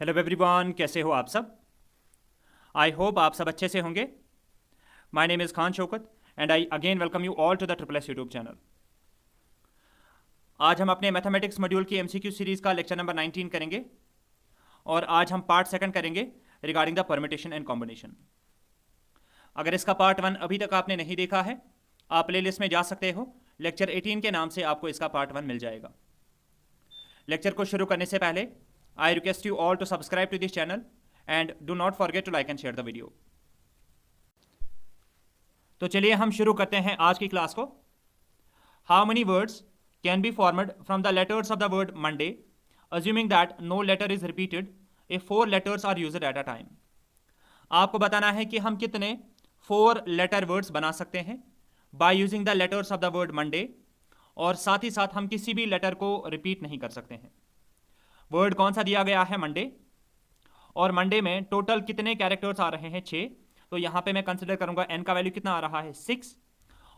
Hello everyone, कैसे हो आप सब। आई होप आप सब अच्छे से होंगे। My name is Khan Shaukat and I again welcome you all to the triple S YouTube channel. आज हम अपने मैथमेटिक्स मॉड्यूल की एमसीक्यू सीरीज़ का लेक्चर नंबर 19 करेंगे और आज हम पार्ट सेकंड करेंगे regarding the permutation and combination. अगर इसका पार्ट 1 अभी तक आपने नहीं देखा है, आप प्ले लिस्ट में जा सकते हो। लेक्चर 18 के नाम से आपको इसका पार्ट 1 मिल जाएगा। लेक्चर को शुरू करने से पहले I request you all to subscribe to this channel and do not forget to like and share the video. तो चलिए हम शुरू करते हैं आज की क्लास को। How many words can be formed from the letters of the word Monday, assuming that no letter is repeated if 4 letters are used at a time? आपको बताना है कि हम कितने 4 letter words बना सकते हैं by using the letters of the word Monday, और साथ ही साथ हम किसी भी लेटर को रिपीट नहीं कर सकते हैं। वर्ड कौन सा दिया गया है? मंडे। और मंडे में टोटल कितने कैरेक्टर्स आ रहे हैं? 6। तो यहाँ पे मैं कंसिडर करूंगा एन का वैल्यू कितना आ रहा है? 6।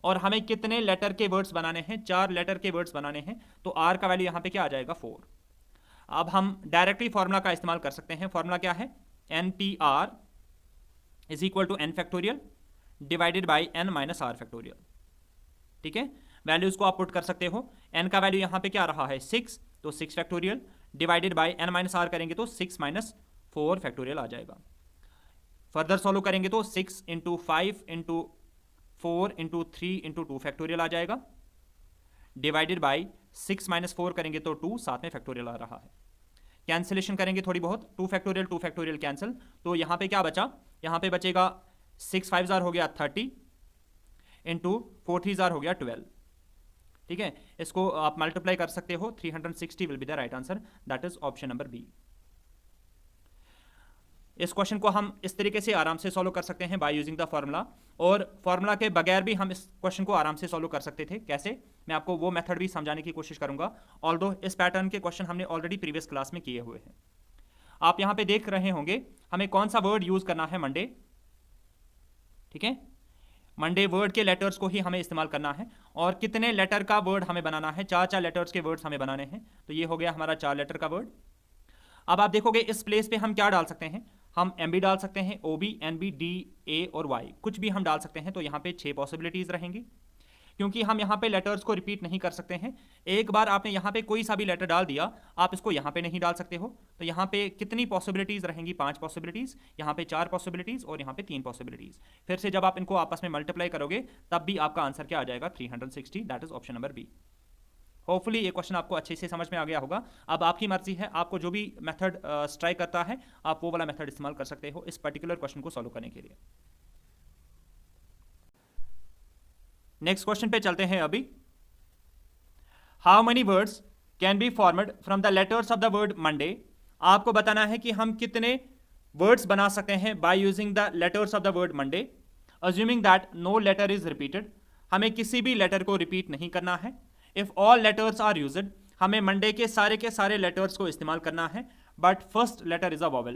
और हमें कितने लेटर के वर्ड्स बनाने हैं? 4 लेटर के वर्ड्स बनाने हैं। तो आर का वैल्यू यहाँ पे क्या आ जाएगा? 4। अब हम डायरेक्टली फॉर्मूला का इस्तेमाल कर सकते हैं। फॉर्मूला क्या है? N P R is equal to N factorial divided by N minus R factorial. ठीक है, वैल्यूज को आप पुट कर सकते हो। एन का वैल्यू यहाँ पे क्या आ रहा है? 6। तो 6 factorial divided by N minus R करेंगे तो 6 माइनस 4 फैक्टोरियल आ जाएगा। फर्दर सॉल्व करेंगे तो 6 into 5 into 4 into 3 into 2 factorial आ जाएगा। डिवाइडेड बाय 6 माइनस 4 करेंगे तो 2, साथ में फैक्टोरियल आ रहा है। कैंसिलेशन करेंगे थोड़ी बहुत, 2 फैक्टोरियल कैंसिल। तो यहाँ पे क्या बचा? यहाँ पे बचेगा 6 5 जार हो गया 30 इंटू 4 3 जार हो गया 12। ठीक है, इसको आप मल्टीप्लाई कर सकते हो। 360 will be the right answer, that is option number B. इस क्वेश्चन को हम इस तरीके से आराम से सॉल्व कर सकते हैं बाय यूजिंग द फॉर्मूला, और फॉर्मूला के बगैर भी हम इस क्वेश्चन को आराम से सॉल्व कर सकते थे। कैसे? मैं आपको वो मेथड भी समझाने की कोशिश करूंगा, ऑल्दो इस पैटर्न के क्वेश्चन हमने ऑलरेडी प्रीवियस क्लास में किए हुए हैं। आप यहां पे देख रहे होंगे हमें कौन सा वर्ड यूज करना है? मंडे। ठीक है, मंडे वर्ड के लेटर्स को ही हमें इस्तेमाल करना है। और कितने लेटर का वर्ड हमें बनाना है? 4 लेटर्स के वर्ड्स हमें बनाने हैं। तो ये हो गया हमारा 4 लेटर का वर्ड। अब आप देखोगे इस प्लेस पे हम क्या डाल सकते हैं? हम एम बी डाल सकते हैं, O B, N B, D, A और वाई, कुछ भी हम डाल सकते हैं। तो यहाँ पे 6 पॉसिबिलिटीज रहेंगी, क्योंकि हम यहाँ पे लेटर्स को रिपीट नहीं कर सकते हैं। एक बार आपने यहाँ पे कोई सा भी लेटर डाल दिया, आप इसको यहाँ पे नहीं डाल सकते हो। तो यहाँ पे कितनी पॉसिबिलिटीज रहेंगी? 5 पॉसिबिलिटीज, यहाँ पे 4 पॉसिबिलिटीज और यहाँ पे 3 पॉसिबिलिटीज। फिर से जब आप इनको आपस में मल्टीप्लाई करोगे तब भी आपका आंसर क्या आ जाएगा? 360, that is option number B. Hopefully ये क्वेश्चन आपको अच्छे से समझ में आ गया होगा। अब आपकी मर्जी है, आपको जो भी मेथड स्ट्राइक करता है आप वो वाला मेथड इस्तेमाल कर सकते हो इस पर्टिकुलर क्वेश्चन को सॉल्व करने के लिए। नेक्स्ट क्वेश्चन पे चलते हैं अभी। How many words can be formed from the letters of the word Monday. आपको बताना है कि हम कितने वर्ड्स बना सकते हैं by using the letters of the word Monday, assuming that no letter is repeated. हमें किसी भी लेटर को रिपीट नहीं करना है। If all letters are used, हमें मंडे के सारे लेटर्स को इस्तेमाल करना है, but first letter is a vowel.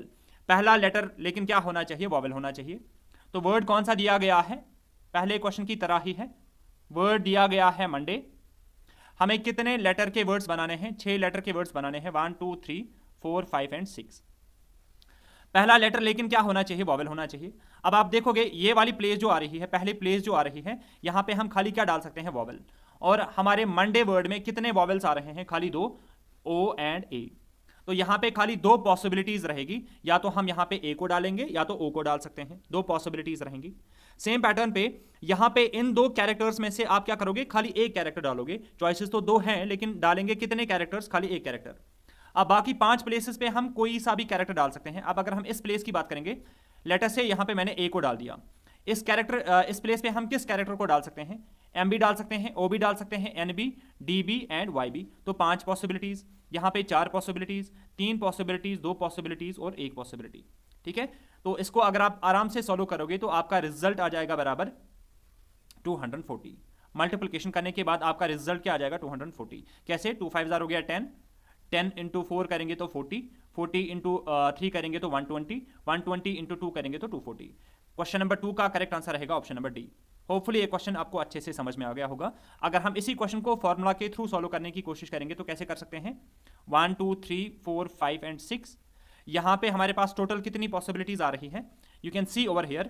पहला लेटर लेकिन क्या होना चाहिए? वॉवेल होना चाहिए। तो वर्ड कौन सा दिया गया है? पहले क्वेश्चन की तरह ही है, वर्ड दिया गया है मंडे। हमें कितने लेटर के वर्ड्स बनाने हैं? 6 लेटर के वर्ड्स बनाने हैं, 1 2 3 4 5 एंड 6। पहला लेटर लेकिन क्या होना चाहिए? वॉवेल होना चाहिए। अब आप देखोगे ये वाली प्लेस जो आ रही है, पहली प्लेस जो आ रही है, यहां पे हम खाली क्या डाल सकते हैं? वॉवेल। और हमारे मंडे वर्ड में कितने वॉवेल्स आ रहे हैं? खाली 2, ओ एंड ए। तो यहां पे खाली 2 पॉसिबिलिटीज रहेगी, या तो हम यहां पे ए को डालेंगे या तो ओ को डाल सकते हैं। 2 पॉसिबिलिटीज रहेंगी। सेम पैटर्न पे यहां पे इन 2 कैरेक्टर्स में से आप क्या करोगे? खाली एक कैरेक्टर डालोगे। चॉइसेस तो 2 हैं, लेकिन डालेंगे कितने कैरेक्टर्स? खाली एक कैरेक्टर। अब बाकी 5 प्लेसेस पे हम कोई सा भी कैरेक्टर डाल सकते हैं। अब अगर हम इस प्लेस की बात करेंगे, लेटर से यहां पे मैंने ए को डाल दिया। इस प्लेस पे हम किस कैरेक्टर को डाल सकते हैं? एम बी डाल सकते हैं, ओ बी डाल सकते हैं, N B, D B and Y B. तो 5 पॉसिबिलिटीज, यहाँ पे 4 पॉसिबिलिटीज, 3 पॉसिबिलिटीज, 2 पॉसिबिलिटीज और 1 पॉसिबिलिटी। ठीक है, तो इसको अगर आप आराम से सॉल्व करोगे तो आपका रिजल्ट आ जाएगा बराबर 240। मल्टीप्लिकेशन करने के बाद आपका रिजल्ट क्या आ जाएगा? 240। कैसे? 2 5 हो गया 10, 10 इंटू 4 करेंगे तो 40, 40 इंटू 3 करेंगे तो 120, 120 इंटू 2 करेंगे तो 240। क्वेश्चन नंबर 2 का करेक्ट आंसर रहेगा ऑप्शन नंबर डी। होपफुली ये क्वेश्चन आपको अच्छे से समझ में आ गया होगा। अगर हम इसी क्वेश्चन को फॉर्मूला के थ्रू सॉल्व करने की कोशिश करेंगे तो कैसे कर सकते हैं? 1 2 3 4 5 एंड 6, यहां पे हमारे पास टोटल कितनी पॉसिबिलिटीज आ रही हैं, you can see over here.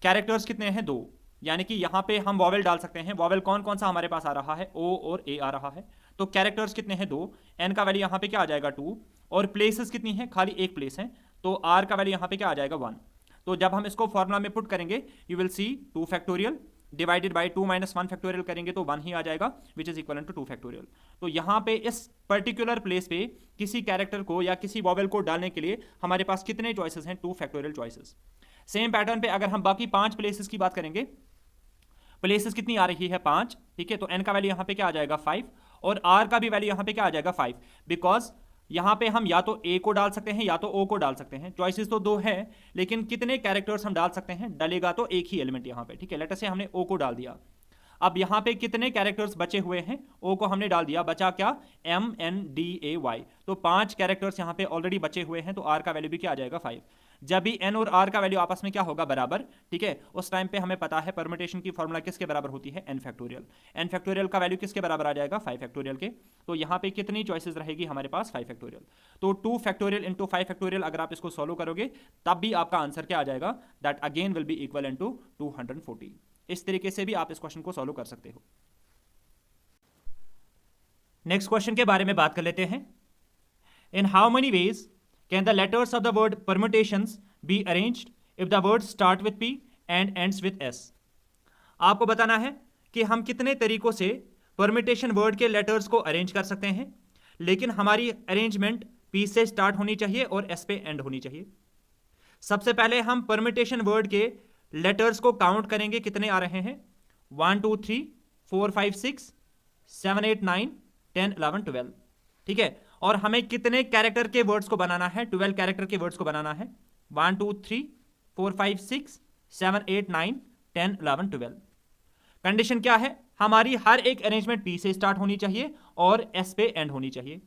Characters कितने हैं, 2, यानी कि यहां पे हम वॉवेल डाल सकते हैं। वॉवेल कौन कौन सा हमारे पास आ रहा है, ओ और ए आ रहा है। तो कैरेक्टर्स कितने हैं, 2, एन का वैल्यू यहां पे क्या आ जाएगा 2, और प्लेसेस कितनी है, खाली एक प्लेस है, तो आर का वैल्यू यहां पे क्या आ जाएगा 1। तो जब हम इसको फॉर्मूला में पुट करेंगे you will see 2 factorial divided by 2 minus 1 factorial करेंगे तो 1 ही आ जाएगा, which is equal to 2 factorial. तो यहाँ पे इस पर्टिकुलर प्लेस पे किसी कैरेक्टर को या किसी वॉवेल को डालने के लिए हमारे पास कितने चॉइसेस हैं, 2 फैक्टोरियल चॉइसेस। सेम पैटर्न पे अगर हम बाकी 5 प्लेसेस की बात करेंगे, प्लेसेस कितनी आ रही है 5, ठीक है, तो एन का वैल्यू यहाँ पे क्या आ जाएगा 5, और आर का भी वैल्यू यहाँ पे क्या आ जाएगा 5, बिकॉज यहाँ पे हम या तो ए को डाल सकते हैं या तो ओ को डाल सकते हैं। चॉइसेस तो 2 है, लेकिन कितने कैरेक्टर्स हम डाल सकते हैं, डलेगा तो एक ही एलिमेंट यहाँ पे, ठीक है। लेटर से हमने ओ को डाल दिया, अब यहाँ पे कितने कैरेक्टर्स बचे हुए हैं, ओ को हमने डाल दिया, बचा क्या, M N D A Y, तो 5 कैरेक्टर्स यहाँ पे ऑलरेडी बचे हुए हैं, तो आर का वैल्यू भी क्या आ जाएगा 5। जब भी एन और आर का वैल्यू आपस में क्या होगा, बराबर, ठीक है, उस टाइम पे हमें पता है परम्यूटेशन की फॉर्मूला किसके बराबर होती है, एन फैक्टोरियल। एन फैक्टोरियल का वैल्यू किसके बराबर आ जाएगा, 5 फैक्टोरियल के। तो यहाँ पे कितनी चॉइसेस रहेगी हमारे पास, 5 फैक्टोरियल। तो 2 फैक्टोरियल इंटू 5 फैक्टोरियल अगर आप इसको सॉल्व करोगे तब भी आपका आंसर क्या आ जाएगा, that again will be equal into 240। इस तरीके से भी आप इस क्वेश्चन को सॉल्व कर सकते हो। नेक्स्ट क्वेश्चन के बारे में बात कर लेते हैं। In how many ways can the letters of the word permutations be arranged if the word start with P and ends with S. आपको बताना है कि हम कितने तरीकों से परम्यूटेशन वर्ड के लेटर्स को अरेंज कर सकते हैं, लेकिन हमारी अरेंजमेंट पी से स्टार्ट होनी चाहिए और एस पे एंड होनी चाहिए। सबसे पहले हम परम्यूटेशन वर्ड के लेटर्स को काउंट करेंगे, कितने आ रहे हैं, 1 2 3 4 5 6 7 8 9 10 11 12, ठीक है। और हमें कितने कैरेक्टर के वर्ड्स को बनाना है, 12 कैरेक्टर के वर्ड्स को बनाना है, 1 2 3 4 5 6 7 8 9 10 11 12। कंडीशन क्या है, हमारी हर एक अरेंजमेंट पी से स्टार्ट होनी चाहिए और एस पे एंड होनी चाहिए।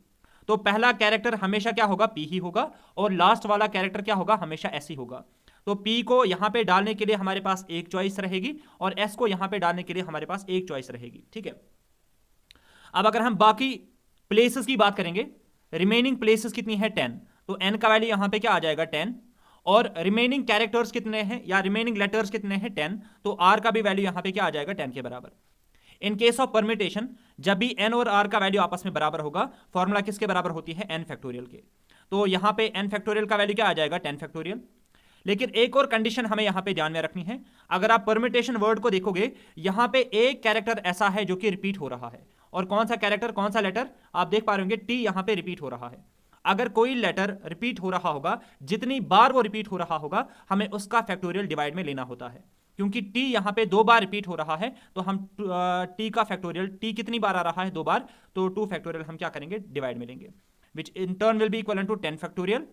तो पहला कैरेक्टर हमेशा क्या होगा, पी ही होगा, और लास्ट वाला कैरेक्टर क्या होगा, हमेशा एस ही होगा। तो पी को यहां पे डालने के लिए हमारे पास एक चॉइस रहेगी और एस को यहां पे डालने के लिए हमारे पास एक चॉइस रहेगी, ठीक है। अब अगर हम बाकी प्लेसेस की बात करेंगे, रिमेनिंग प्लेसेस कितनी है 10, तो एन का वैल्यू यहां पे क्या आ जाएगा 10, और रिमेनिंग कैरेक्टर्स कितने हैं या रिमेनिंग लेटर्स कितने हैं 10, तो आर का भी वैल्यू यहां पे क्या आ जाएगा 10 के बराबर। इन केस ऑफ परम्यूटेशन जब भी एन और आर का वैल्यू आपस में बराबर होगा, फॉर्मूला किसके बराबर होती है, एन फैक्टोरियल के। तो यहां पे एन फैक्टोरियल का वैल्यू क्या आ जाएगा 10 फैक्टोरियल। लेकिन एक और कंडीशन हमें यहां पे ध्यान में रखनी है, अगर आप परम्यूटेशन वर्ड को देखोगे यहां पे एक कैरेक्टर ऐसा है जो कि रिपीट हो रहा है, और कौन सा कैरेक्टर, कौन सा लेटर, आप देख पा रहे होंगे टी यहां पे रिपीट हो रहा है। अगर कोई लेटर रिपीट हो रहा होगा, जितनी बार वो रिपीट हो रहा होगा हमें उसका फैक्टोरियल डिवाइड में लेना होता है। क्योंकि टी यहां पे 2 बार रिपीट हो रहा है, तो हम टी का फैक्टोरियल, टी कितनी बार आ रहा है, 2 बार, तो 2 फैक्टोरियल हम क्या करेंगे, डिवाइड में लेंगे, which in turn will be equal to 10 factorial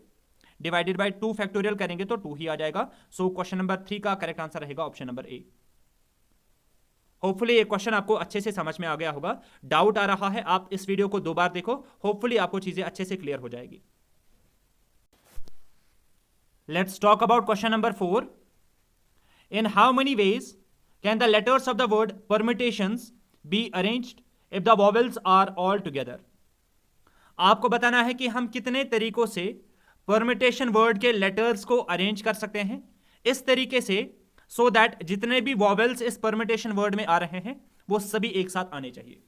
divided by 2 factorial करेंगे तो 2 ही आ जाएगा। सो क्वेश्चन नंबर 3 का करेक्ट आंसर रहेगा ऑप्शन नंबर ए। होपफुली ये क्वेश्चन आपको अच्छे से समझ में आ गया होगा। डाउट आ रहा है, आप इस वीडियो को 2 बार देखो, होपफुली आपको चीजें अच्छे से क्लियर हो जाएगी। Let's talk about question number 4। In how many ways can the letters of the word permutations be arranged if the vowels are all together. आपको बताना है कि हम कितने तरीकों से परम्यूटेशन वर्ड के लेटर्स को अरेंज कर सकते हैं इस तरीके से, सो दैट जितने भी वॉवेल्स इस परम्यूटेशन वर्ड में आ रहे हैं वो सभी एक साथ आने चाहिए।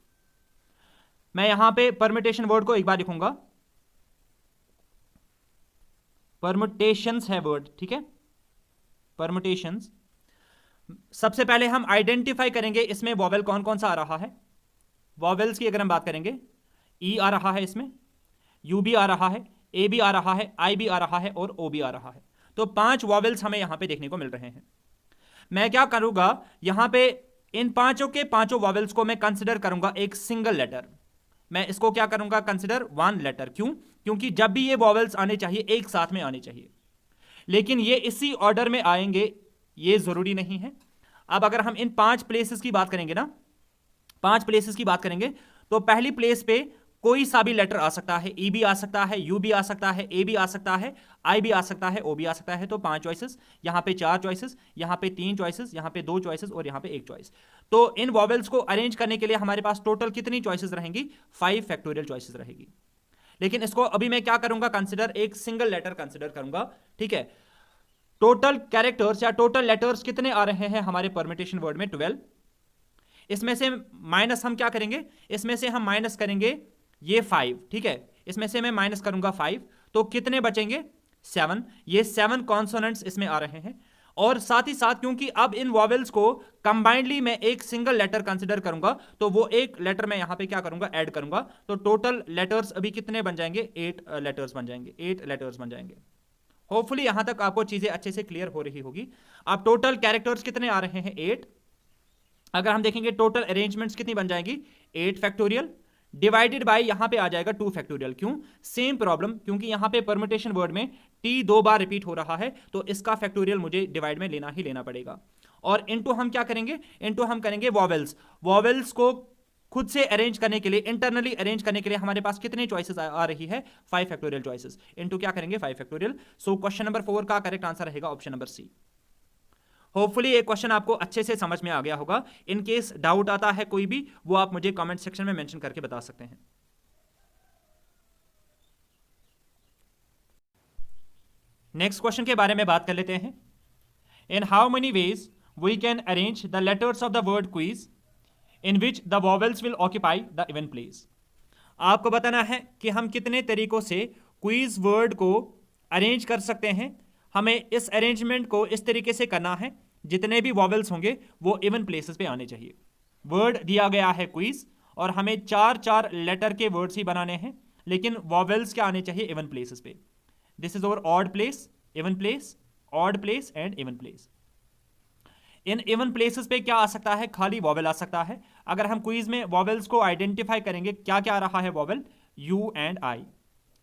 मैं यहां पे परम्यूटेशन वर्ड को एक बार लिखूंगा, परम्यूटेशंस है वर्ड, ठीक है, परम्यूटेशंस। सबसे पहले हम आइडेंटिफाई करेंगे इसमें वॉवेल कौन कौन सा आ रहा है। वॉवेल्स की अगर हम बात करेंगे, ई आ रहा है, इसमें यू भी आ रहा है, ए भी आ रहा है, आई भी आ रहा है और ओ भी आ रहा है। तो 5 वॉवेल्स हमें यहां पे देखने को मिल रहे हैं। मैं क्या करूंगा, यहां पे इन पांचों के पांचों वॉवेल्स को मैं कंसिडर करूंगा एक सिंगल लेटर। मैं इसको क्या करूंगा, कंसिडर 1 लेटर। क्यों, क्योंकि जब भी ये वॉवेल्स आने चाहिए एक साथ में आने चाहिए, लेकिन ये इसी ऑर्डर में आएंगे ये जरूरी नहीं है। अब अगर हम इन 5 प्लेसेस की बात करेंगे ना, 5 प्लेसेस की बात करेंगे, तो पहली प्लेस पे कोई सा भी लेटर आ सकता है, ई भी आ सकता है, यू भी आ सकता है, ए भी आ सकता है, आई भी आ सकता है, ओ भी आ सकता है। तो 5 चॉइसेस, यहां पे 4 चॉइसेस, यहां पे 3 चॉइसेस, यहां पे 2 चॉइसेस और यहां पे 1 चॉइस। तो इन वॉवेल्स को अरेंज करने के लिए हमारे पास टोटल कितनी चॉइसेस रहेंगी, 5 फैक्टोरियल चॉइसेस रहेगी। लेकिन इसको अभी मैं क्या करूंगा, कंसिडर एक सिंगल लेटर कंसिडर करूंगा, ठीक है। टोटल कैरेक्टर्स या टोटल लेटर्स कितने आ रहे हैं हमारे परम्यूटेशन वर्ड में, 12। इसमें से माइनस हम क्या करेंगे, इसमें से हम माइनस करेंगे ये 5, ठीक है। इसमें से मैं माइनस करूंगा 5, तो कितने बचेंगे, 7। ये 7 कॉन्सोनेंट्स इसमें आ रहे हैं। और साथ ही साथ क्योंकि अब इन वॉवेल्स को कंबाइंडली मैं एक सिंगल लेटर कंसिडर करूंगा, तो वो एक लेटर मैं यहां पे क्या करूंगा, ऐड करूंगा। तो टोटल लेटर्स अभी कितने बन जाएंगे, 8 लेटर्स बन जाएंगे, 8 लेटर्स बन जाएंगे। होपफुली यहां तक आपको चीजें अच्छे से क्लियर हो रही होगी। अब टोटल कैरेक्टर्स कितने आ रहे हैं, 8। अगर हम देखेंगे टोटल अरेंजमेंट्स कितनी बन जाएंगी, 8 फैक्टोरियल डिवाइडेड बाय यहां पे आ जाएगा 2 फैक्टोरियल। क्यों, सेम प्रॉब्लम, क्योंकि यहां पे परम्यूटेशन वर्ड में t 2 बार रिपीट हो रहा है, तो इसका फैक्टोरियल मुझे डिवाइड में लेना ही लेना पड़ेगा। और इनटू हम क्या करेंगे, इनटू हम करेंगे वॉवेल्स। वॉवेल्स को खुद से अरेंज करने के लिए, इंटरनली अरेंज करने के लिए हमारे पास कितनी चॉइसेस आ रही है, 5 फैक्टोरियल चॉइसेस। इनटू क्या करेंगे, 5 फैक्टोरियल। सो क्वेश्चन नंबर 4 का करेक्ट आंसर रहेगा ऑप्शन नंबर सी। होपफुली ये क्वेश्चन आपको अच्छे से समझ में आ गया होगा। इन केस डाउट आता है कोई भी, वो आप मुझे कमेंट सेक्शन में मेंशन करके बता सकते हैं। नेक्स्ट क्वेश्चन के बारे में बात कर लेते हैं। In how many ways we can arrange the letters of the word quiz in which the vowels will occupy the even place. आपको बताना है कि हम कितने तरीकों से क्वीज वर्ड को अरेंज कर सकते हैं। हमें इस अरेंजमेंट को इस तरीके से करना है, जितने भी वॉवेल्स होंगे वो इवन प्लेसेस पे आने चाहिए। वर्ड दिया गया है क्वीज, और हमें 4 लेटर के वर्ड्स ही बनाने हैं, लेकिन वॉवेल्स क्या आने चाहिए, इवन प्लेसेस पे। This is over odd place, even place, odd place and even place. In even places पे क्या आ सकता है, खाली वॉवेल आ सकता है। अगर हम क्वीज में वॉवेल्स को आइडेंटिफाई करेंगे, क्या क्या आ रहा है वॉवेल, यू एंड आई,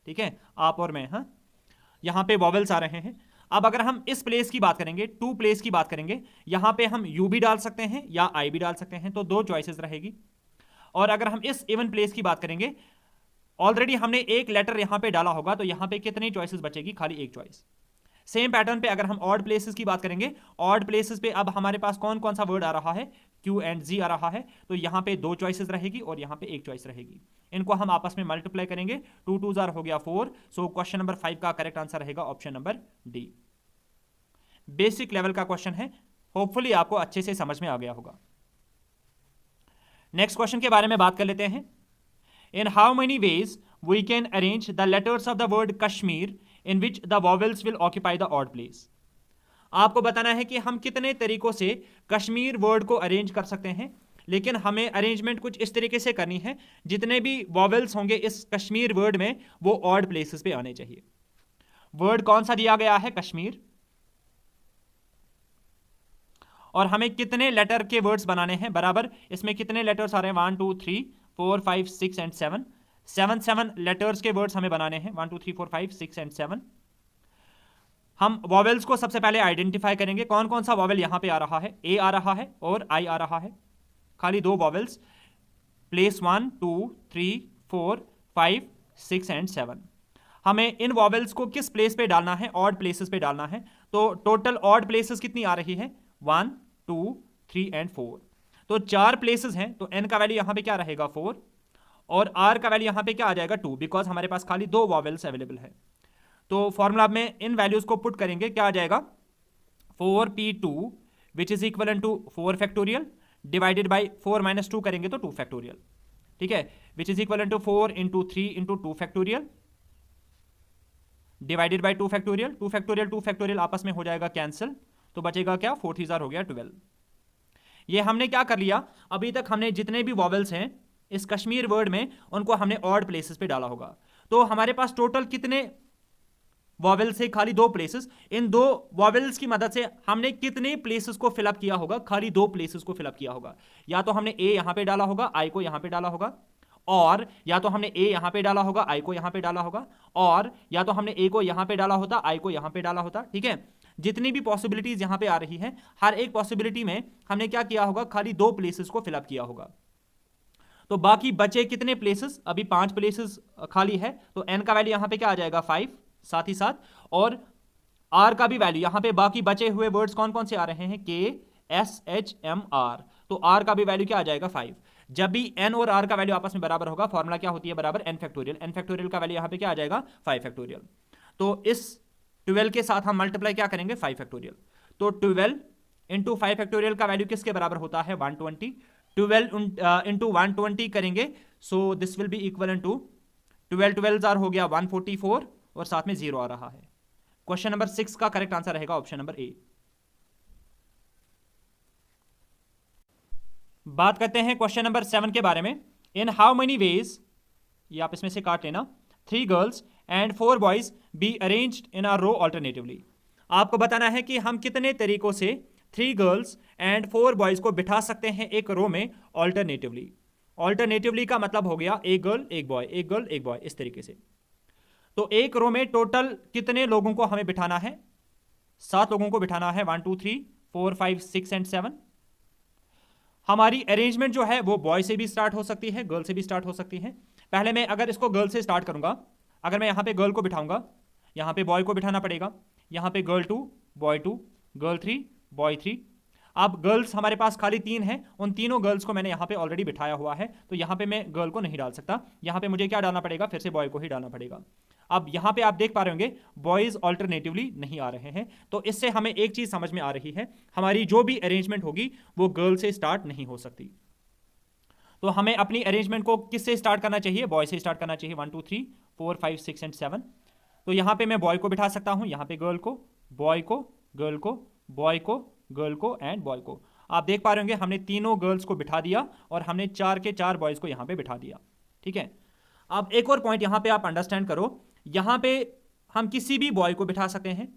ठीक है, आप और मैं, हाँ, यहां पे वॉवेल्स आ रहे हैं। अब अगर हम इस प्लेस की बात करेंगे, टू प्लेस की बात करेंगे, यहां पे हम यू भी डाल सकते हैं या आई भी डाल सकते हैं, तो 2 चॉइसेस रहेगी। और अगर हम इस इवन प्लेस की बात करेंगे, ऑलरेडी हमने एक लेटर यहां पे डाला होगा, तो यहां पे कितनी चॉइसेस बचेगी, खाली एक चॉइस। सेम पैटर्न पे अगर हम ऑड प्लेसेस की बात करेंगे, ऑड प्लेसेस पे अब हमारे पास कौन कौन सा वर्ड आ रहा है, क्यू एंड जी आ रहा है, तो यहां पे 2 चॉइसेस रहेगी और यहां पे एक चॉइस रहेगी। इनको हम आपस में मल्टीप्लाई करेंगे, 2 2 जार हो गया 4। सो क्वेश्चन नंबर 5 का करेक्ट आंसर रहेगा option number D. Basic level का क्वेश्चन है, होपफुली आपको अच्छे से समझ में आ गया होगा। नेक्स्ट क्वेश्चन के बारे में बात कर लेते हैं। In how many ways we can arrange the letters of the word Kashmir in which the vowels will occupy the odd place. आपको बताना है कि हम कितने तरीकों से कश्मीर वर्ड को अरेंज कर सकते हैं, लेकिन हमें अरेंजमेंट कुछ इस तरीके से करनी है, जितने भी वॉवेल्स होंगे इस कश्मीर वर्ड में वो ऑड प्लेसेस पे आने चाहिए। वर्ड कौन सा दिया गया है, कश्मीर, और हमें कितने लेटर के वर्ड्स बनाने हैं, बराबर इसमें कितने लेटर्स आ रहे हैं, 1 2 3 4 5 6 एंड 7, 7 लेटर्स के वर्ड्स हमें बनाने हैं, 1 2 3 4 5 6 एंड 7। हम वॉवेल्स को सबसे पहले आइडेंटिफाई करेंगे, कौन कौन सा वॉवेल यहां पे आ रहा है, ए आ रहा है और आई आ रहा है, खाली 2 वॉवेल्स, प्लेस 1 2 3 4 5 6 एंड 7। हमें इन वॉवेल्स को किस प्लेस पे डालना है, ऑड प्लेसेस पे डालना है। तो टोटल ऑड प्लेसेस कितनी आ रही है, 1 2 3 एंड 4। तो 4 प्लेसेस हैं, तो n का वैल्यू यहां पे क्या रहेगा, 4, और r का वैल्यू यहां पे क्या आ जाएगा, 2, बिकॉज हमारे पास खाली 2 वॉवेल्स अवेलेबल है। तो फॉर्मूला में इन वैल्यूज को पुट करेंगे, क्या आ जाएगा, 4p2 which is equal to 4 factorial divided by 4 - 2 करेंगे तो 2 फैक्टोरियल, ठीक है, which is equal to 4 × 3 × 2 factorial divided by 2 factorial. 2 factorial 2 factorial आपस में हो जाएगा कैंसिल, तो बचेगा क्या, 4 3 जार हो गया 12। ये हमने क्या कर लिया, अभी तक हमने जितने भी वॉवेल्स हैं इस कश्मीर वर्ड में उनको हमने ऑड प्लेसेस पे डाला होगा। तो हमारे पास टोटल कितने वॉवेल्स है, खाली 2 प्लेसेस। इन 2 वॉवेल्स की मदद से हमने कितने प्लेसेस को फिलअप किया होगा, खाली 2 प्लेसेस को फिलअप किया होगा। या तो हमने ए यहां पे डाला होगा, आई को यहां पे डाला होगा, और या तो हमने ए यहां पे डाला होगा, आई को यहां पे डाला होगा, और या तो हमने ए को यहां पे डाला होता, आई को यहां पे डाला होता, ठीक है। जितनी भी पॉसिबिलिटीज यहां पे आ रही है, हर एक पॉसिबिलिटी में हमने क्या किया होगा, खाली 2 प्लेसेस को फिलअप किया होगा। तो बाकी बचे कितने प्लेसेस, अभी 5 प्लेसेस खाली है, तो n का वैल्यू यहां पे क्या आ जाएगा, 5, साथ ही साथ, और r का भी वैल्यू यहां पे बाकी बचे हुए वर्ड्स कौन कौन से आ रहे हैं, k s h m r, तो r का भी वैल्यू क्या आ जाएगा, 5। जब भी n और r का वैल्यू आपस में बराबर होगा, फॉर्मूला क्या होती है, बराबर n फैक्टोरियल। n फैक्टोरियल का वैल्यू यहां पे क्या आ जाएगा, 5 फैक्टोरियल। तो इस 12 के साथ हम मल्टीप्लाई क्या करेंगे, 5 फैक्टोरियल। तो 12 इंटू 5 फैक्टोरियल का वैल्यू किसके बराबर होता है, 120। 12 इंटू 120 करेंगे, so this will be equal to 12 12 are हो गया 144 और साथ में 0 आ रहा है। क्वेश्चन नंबर 6 का करेक्ट आंसर रहेगा ऑप्शन नंबर ए। बात करते हैं क्वेश्चन नंबर 7 के बारे में। इन हाउ मेनी वेज, ये आप इसमें से काट लेना, 3 girls and 4 boys be arranged in a row alternatively. आपको बताना है कि हम कितने तरीकों से 3 गर्ल्स एंड 4 बॉयज को बिठा सकते हैं एक रो में ऑल्टरनेटिवली। ऑल्टरनेटिवली का मतलब हो गया एक गर्ल एक बॉय, एक गर्ल एक बॉय, इस तरीके से। तो एक रो में टोटल कितने लोगों को हमें बिठाना है, 7 लोगों को बिठाना है, 1 2 3 4 5 6 एंड 7। हमारी अरेंजमेंट जो है वो बॉय से भी स्टार्ट हो सकती है, गर्ल से भी स्टार्ट हो सकती है। पहले मैं अगर इसको गर्ल से स्टार्ट करूंगा, अगर मैं यहां पे गर्ल को बिठाऊंगा, यहां पे बॉय को बिठाना पड़ेगा, यहां पे गर्ल 2 बॉय 2, गर्ल 3 बॉय 3। अब गर्ल्स हमारे पास खाली 3 हैं, उन तीनों गर्ल्स को मैंने यहां पे ऑलरेडी बिठाया हुआ है, तो यहां पे मैं गर्ल को नहीं डाल सकता, यहां पे मुझे क्या डालना पड़ेगा, फिर से बॉय को ही डालना पड़ेगा। अब यहां पे आप देख पा रहे होंगे बॉयज ऑल्टरनेटिवली नहीं आ रहे हैं, तो इससे हमें एक चीज समझ में आ रही है, हमारी जो भी अरेंजमेंट होगी वो गर्ल से स्टार्ट नहीं हो सकती। तो हमें अपनी अरेंजमेंट को किससे स्टार्ट करना चाहिए, बॉय से स्टार्ट करना चाहिए, 1 2 3 4 5 6 एंड 7। तो यहां पे मैं बॉय को बिठा सकता हूं, यहां पे गर्ल को, बॉय को, गर्ल को, बॉय को, गर्ल को एंड बॉय को। आप देख पा रहे होंगे हमने तीनों गर्ल्स को बिठा दिया और हमने 4 के 4 बॉयज को यहां पे बिठा दिया। ठीक है, अब एक और पॉइंट यहां पे आप अंडरस्टैंड करो, यहां पे हम किसी भी बॉय को बिठा सकते हैं,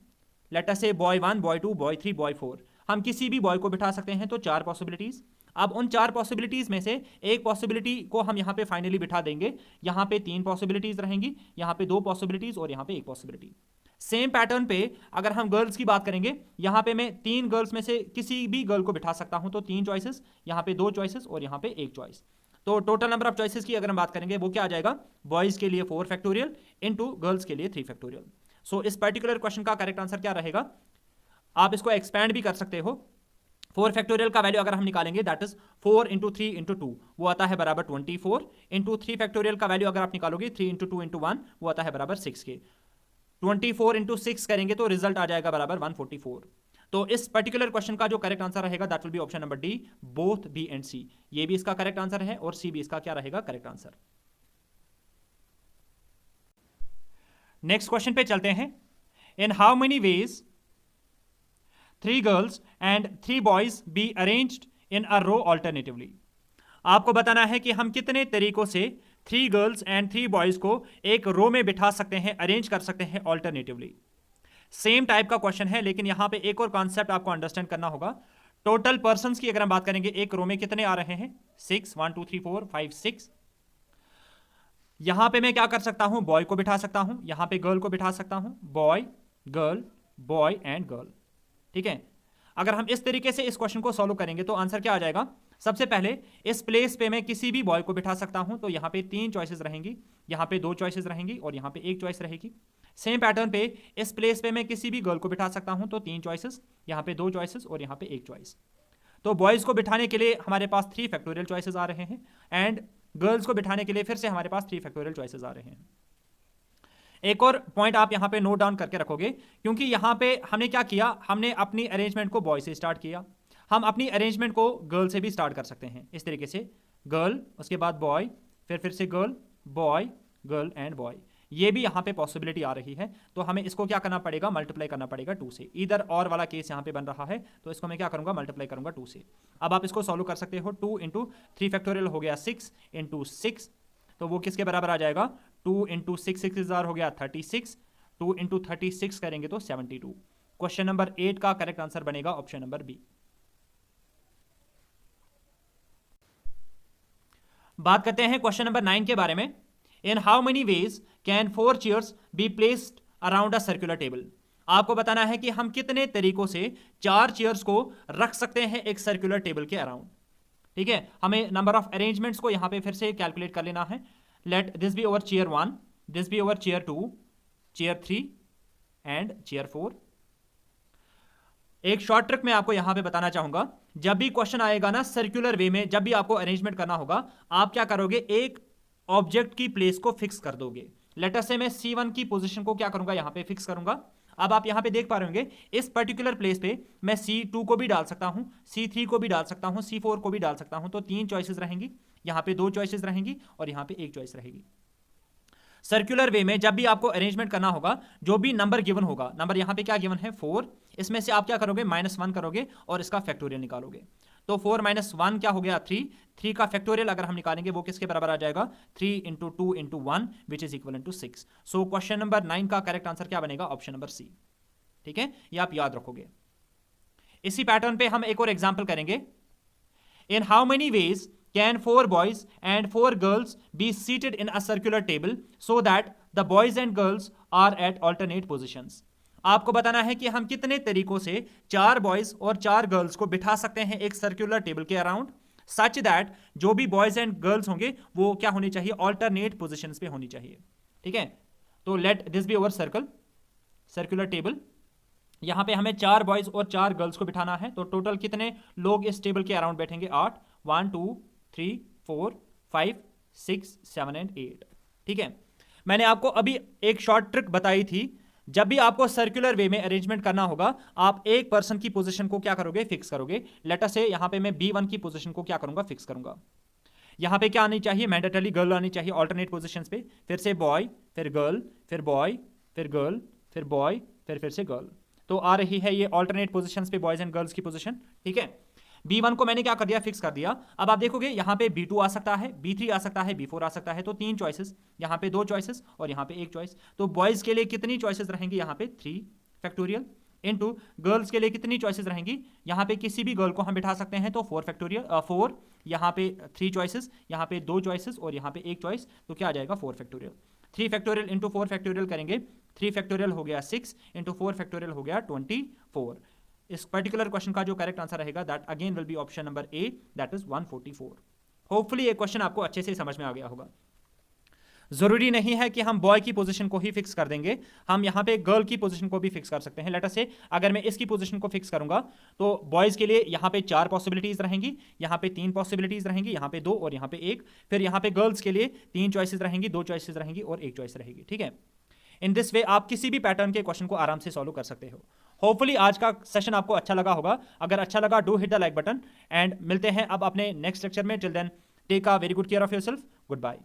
लेट अस से बॉय 1 बॉय 2 बॉय 3 बॉय 4, हम किसी भी बॉय को बिठा सकते हैं, तो 4 पॉसिबिलिटीज। अब उन 4 पॉसिबिलिटीज में से एक पॉसिबिलिटी को हम यहां पे फाइनली बिठा देंगे, यहां पे 3 पॉसिबिलिटीज रहेंगी, यहां पे 2 पॉसिबिलिटीज और यहां पे 1 पॉसिबिलिटी। सेम पैटर्न पे अगर हम गर्ल्स की बात करेंगे, यहां पे मैं 3 गर्ल्स में से किसी भी गर्ल को बिठा सकता हूं, तो 3 चॉइसेस, यहां पे 2 चॉइसेस और यहां पे 1 चॉइस। तो टोटल नंबर ऑफ चॉइसेस की अगर हम बात करेंगे वो क्या आ जाएगा, बॉयज के लिए 4 फैक्टोरियल इनटू गर्ल्स के लिए 3 फैक्टोरियल। सो इस पर्टिकुलर क्वेश्चन का करेक्ट आंसर क्या रहेगा, आप इसको एक्सपैंड भी कर सकते हो। 4 फैक्टोरियल का वैल्यू अगर हम निकालेंगे दैट इज 4 इंटू 3 इंटू 2, वो आता है बराबर 24 इंटू 3 फैक्टोरियल का वैल्यू अगर आप निकालोगे 3 इंटू 2 इंटू 1, वो आता है बराबर 6 के। 24 इंटू 6 करेंगे तो रिजल्ट आ जाएगा बराबर 144। तो इस पर्टिकुलर क्वेश्चन का जो करेक्ट आंसर रहेगा that will be option number D, both B and C. ये भी इसका करेक्ट आंसर है और सी भी इसका क्या रहेगा, करेक्ट आंसर। नेक्स्ट क्वेश्चन पे चलते हैं। In how many ways 3 girls and 3 boys be arranged in a row alternatively. आपको बताना है कि हम कितने तरीकों से 3 गर्ल्स एंड 3 बॉयज को एक रो में बिठा सकते हैं, अरेंज कर सकते हैं ऑल्टरनेटिवली। सेम टाइप का क्वेश्चन है, लेकिन यहां पे एक और कॉन्सेप्ट आपको अंडरस्टैंड करना होगा। टोटल पर्संस की अगर हम बात करेंगे, एक रो में कितने आ रहे हैं, 6, 1 2 3 4 5 6। यहां पे मैं क्या कर सकता हूं, बॉय को बिठा सकता हूं, यहां पे गर्ल को बिठा सकता हूं, boy girl boy and girl. ठीक है, अगर हम इस तरीके से इस क्वेश्चन को सॉल्व करेंगे तो आंसर क्या आ जाएगा, सबसे पहले इस प्लेस पे मैं किसी भी बॉय को बिठा सकता हूं, तो यहां पे 3 चॉइसेस रहेंगी, यहां पे 2 चॉइसेस रहेंगी और यहां पे 1 चॉइस रहेगी। सेम पैटर्न पे इस प्लेस पे मैं किसी भी गर्ल को बिठा सकता हूं, तो 3 चॉइसेस, यहां पे 2 चॉइसेस और यहां पे 1 चॉइस। तो बॉयज को बिठाने के लिए हमारे पास 3 फैक्टोरियल चॉइसेस आ रहे हैं एंड गर्ल्स को बिठाने के लिए फिर से हमारे पास 3 फैक्टोरियल चॉइसेस आ रहे हैं। एक और पॉइंट आप यहां पे नोट डाउन करके रखोगे, क्योंकि यहां पे हमने क्या किया, हमने अपनी अरेंजमेंट को बॉय से स्टार्ट किया, हम अपनी अरेंजमेंट को गर्ल से भी स्टार्ट कर सकते हैं इस तरीके से, गर्ल उसके बाद बॉय फिर से girl boy girl and boy. ये भी यहाँ पे पॉसिबिलिटी आ रही है, तो हमें इसको क्या करना पड़ेगा, मल्टीप्लाई करना पड़ेगा 2 से। इधर और वाला केस यहाँ पे बन रहा है, तो इसको मैं क्या करूँगा, मल्टीप्लाई करूँगा 2 से। अब आप इसको सॉल्व कर सकते हो, 2 इंटू 3 फैक्टोरियल हो गया 6 इंटू 6, तो वो किसके बराबर आ जाएगा, 2 इंटू 6 6 हो गया 36, 2 इंटू 36 करेंगे तो 72। क्वेश्चन नंबर 8 का करेक्ट आंसर बनेगा ऑप्शन नंबर बी। बात करते हैं क्वेश्चन नंबर 9 के बारे में। इन how many ways can 4 chairs be placed around a circular table. आपको बताना है कि हम कितने तरीकों से 4 चेयर्स को रख सकते हैं एक सर्कुलर टेबल के अराउंड। ठीक है, हमें नंबर ऑफ अरेंजमेंट्स को यहां पे फिर से कैलकुलेट कर लेना है। Let this be over chair 1, this be over chair 2, chair 3 and chair 4। एक शॉर्ट ट्रिक मैं आपको यहां पे बताना चाहूंगा जब भी क्वेश्चन आएगा ना सर्कुलर वे में, जब भी आपको अरेंजमेंट करना होगा, आप क्या करोगे, एक ऑब्जेक्ट की प्लेस को फिक्स कर दोगे। लेटर से मैं C1 की पोजीशन को क्या करूंगा, यहां पे फिक्स करूंगा। अब आप यहां पे देख पा रहे होंगे इस पर्टिकुलर प्लेस पे मैं C2 को भी डाल सकता हूं, C3 को भी डाल सकता हूं, C4 को भी डाल सकता हूं। तो 3 चॉइसेस रहेंगी, यहां पे 2 चॉइसेस रहेंगी और यहां पे 1 चॉइस रहेगी। सर्कुलर वे में जब भी आपको अरेंजमेंट करना होगा, जो भी नंबर गिवन होगा, नंबर यहां पे क्या गिवन है 4, इसमें से आप क्या करोगे -1 करोगे और इसका फैक्टोरियल निकालोगे। तो 4 - 1 क्या हो गया 3, 3 का फैक्टोरियल अगर हम निकालेंगे वो किसके बराबर आ जाएगा 3 × 2 × 1 which is equal to 6। So question number 9 का करेक्ट आंसर क्या बनेगा, ऑप्शन नंबर सी। ठीक है, ये आप याद रखोगे। इसी पैटर्न पे हम एक और एग्जांपल करेंगे। इन how many veg can 4 boys and 4 girls be seated in a circular table so that the boys and girls are at alternate positions? आपको बताना है कि हम कितने तरीकों से 4 बॉयज और 4 गर्ल्स को बिठा सकते हैं एक सर्कुलर टेबल के अराउंड, सच दैट जो भी बॉयज एंड गर्ल्स होंगे वो क्या होनी चाहिए, ऑल्टरनेट पोजिशंस पे होनी चाहिए। ठीक है, तो late this be our circular table. यहां पे हमें 4 बॉयज और 4 गर्ल्स को बिठाना है। तो टोटल कितने लोग इस टेबल के अराउंड बैठेंगे, 8, 1 2 3 4 5 6 7 एंड 8। ठीक है, मैंने आपको अभी एक शॉर्ट ट्रिक बताई थी। जब भी आपको सर्कुलर वे में अरेंजमेंट करना होगा, आप एक पर्सन की पोजीशन को क्या करोगे, फिक्स करोगे। लेटर से यहां पे मैं B1 की पोजीशन को क्या करूंगा, फिक्स करूंगा। यहां पे क्या आनी चाहिए, मैंडेटरी गर्ल आनी चाहिए ऑल्टरनेट पोजीशंस पे, फिर से बॉय, फिर गर्ल, फिर बॉय, फिर गर्ल, फिर बॉय, फिर से गर्ल। तो आ रही है ये ऑल्टरनेट पोजीशंस पे बॉयज एंड गर्ल्स की पोजीशन। ठीक है, B1 को मैंने क्या कर दिया, फिक्स कर दिया। अब आप देखोगे यहाँ पे B2 आ सकता है, B3 आ सकता है, B4 आ सकता है। तो 3 चॉइसेस, यहाँ पे 2 चॉइसेस और यहाँ पे 1 चॉइस। तो बॉयज के लिए कितनी चॉइसेस रहेंगी, यहाँ पे 3 फैक्टोरियल, इनटू गर्ल्स के लिए कितनी चॉइसेस रहेंगी, यहाँ पे किसी भी गर्ल को हम बिठा सकते हैं तो 4 फैक्टोरियल, 4, यहाँ पे 3 चॉइसेस, यहाँ पे 2 चॉइसेस और यहाँ पे 1 चॉइस। तो क्या आ जाएगा 4 फैक्टोरियल। 3 फैक्टोरियल इंटू 4 फैक्टोरियल करेंगे, 3 फैक्टोरियल हो गया 6 इंटू 4 फैक्टोरियल हो गया 24। इस पर्टिकुलर क्वेश्चन का जो करेक्ट आंसर रहेगा that again will be option number A, that is 144। Hopefully ये क्वेश्चन आपको अच्छे से समझ में आ गया होगा। जरूरी नहीं है कि हम बॉय की पोजीशन को ही फिक्स कर देंगे, हम यहाँ पे गर्ल की पोजीशन को भी फिक्स कर सकते हैं। लेटर से अगर मैं इसकी पोजीशन को फिक्स करूंगा तो बॉयज के लिए यहाँ पे 4 पॉसिबिलिटीज रहेंगी, यहाँ पे 3 पॉसिबिलिटीज रहेंगी, यहाँ पे 2 और यहाँ पे 1। फिर यहाँ पे गर्ल्स के लिए 3 चॉइसेस रहेंगी, 2 चॉइसेस रहेंगी और 1 चॉइस रहेगी। ठीक है, इन दिस वे आप किसी भी पैटर्न के क्वेश्चन को आराम से सॉल्व कर सकते हो। होपफुली आज का सेशन आपको अच्छा लगा होगा। अगर अच्छा लगा do hit the like button and मिलते हैं अब अपने नेक्स्ट लेक्चर में। Till then take a very good care of yourself. Good bye.